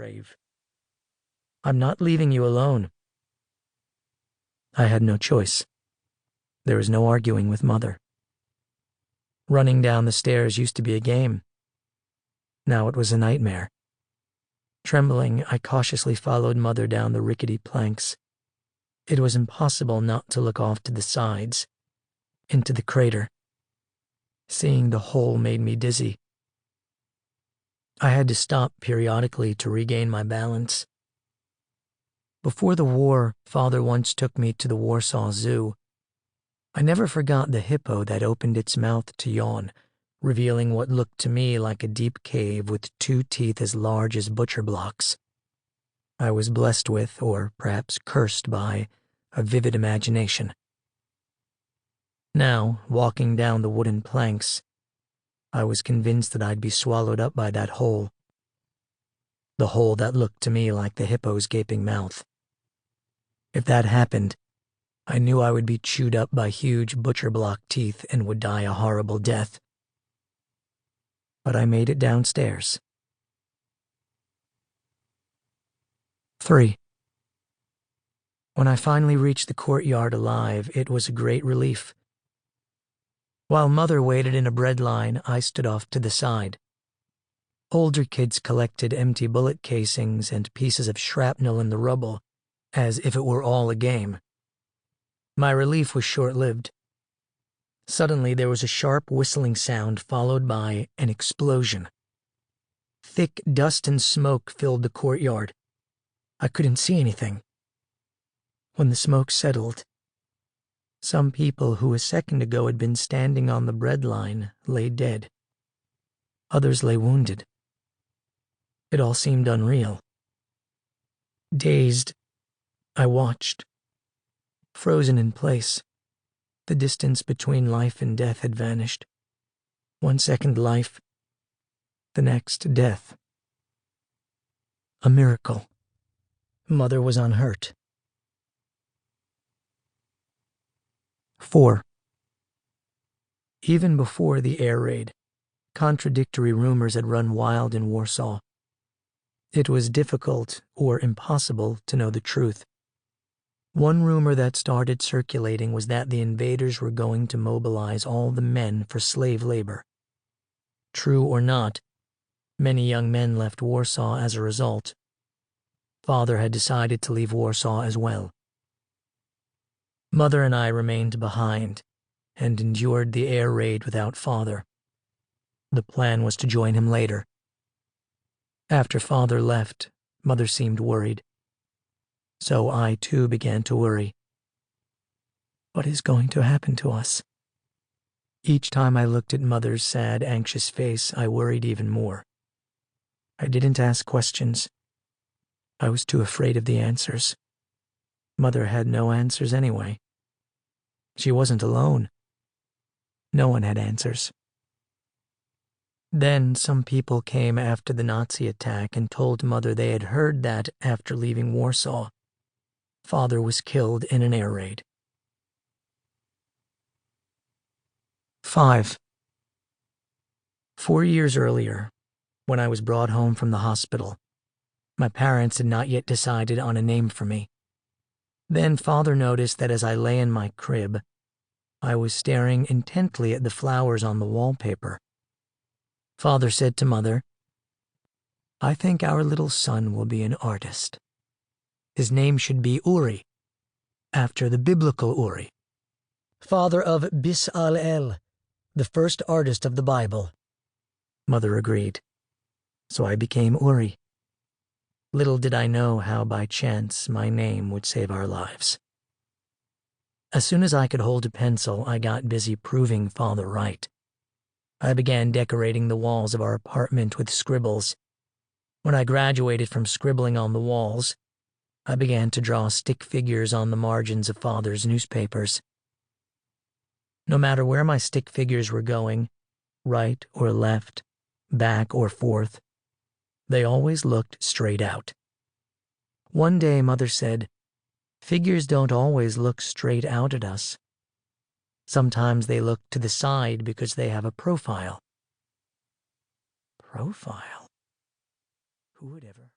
grave. "I'm not leaving you alone." I had no choice. There was no arguing with Mother. Running down the stairs used to be a game. Now it was a nightmare. Trembling, I cautiously followed Mother down the rickety planks. It was impossible not to look off to the sides, into the crater. Seeing the hole made me dizzy. I had to stop periodically to regain my balance. Before the war, Father once took me to the Warsaw Zoo. I never forgot the hippo that opened its mouth to yawn, revealing what looked to me like a deep cave with 2 teeth as large as butcher blocks. I was blessed with, or perhaps cursed by, a vivid imagination. Now, walking down the wooden planks, I was convinced that I'd be swallowed up by that hole. The hole that looked to me like the hippo's gaping mouth. If that happened, I knew I would be chewed up by huge butcher block teeth and would die a horrible death. But I made it downstairs. 3. When I finally reached the courtyard alive, it was a great relief. While Mother waited in a bread line, I stood off to the side. Older kids collected empty bullet casings and pieces of shrapnel in the rubble, as if it were all a game. My relief was short-lived. Suddenly there was a sharp whistling sound followed by an explosion. Thick dust and smoke filled the courtyard. I couldn't see anything. When the smoke settled, some people who a second ago had been standing on the bread line lay dead. Others lay wounded. It all seemed unreal. Dazed, I watched. Frozen in place, the distance between life and death had vanished. 1 second life, the next death. A miracle. Mother was unhurt. 4. Even before the air raid, contradictory rumors had run wild in Warsaw. It was difficult or impossible to know the truth. One rumor that started circulating was that the invaders were going to mobilize all the men for slave labor. True or not, many young men left Warsaw as a result. Father had decided to leave Warsaw as well. Mother and I remained behind and endured the air raid without Father. The plan was to join him later. After Father left, Mother seemed worried. So I too began to worry. What is going to happen to us? Each time I looked at Mother's sad, anxious face, I worried even more. I didn't ask questions. I was too afraid of the answers. Mother had no answers anyway. She wasn't alone. No one had answers. Then some people came after the Nazi attack and told Mother they had heard that after leaving Warsaw, Father was killed in an air raid. 5. 4 years earlier, when I was brought home from the hospital, my parents had not yet decided on a name for me. Then Father noticed that as I lay in my crib, I was staring intently at the flowers on the wallpaper. Father said to Mother, "I think our little son will be an artist. His name should be Uri, after the biblical Uri, father of Bis-al-El, the first artist of the Bible." Mother agreed. So I became Uri. Little did I know how by chance my name would save our lives. As soon as I could hold a pencil, I got busy proving Father right. I began decorating the walls of our apartment with scribbles. When I graduated from scribbling on the walls, I began to draw stick figures on the margins of Father's newspapers. No matter where my stick figures were going, right or left, back or forth, they always looked straight out. One day Mother said, "Figures don't always look straight out at us. Sometimes they look to the side because they have a profile." Profile? Who would ever?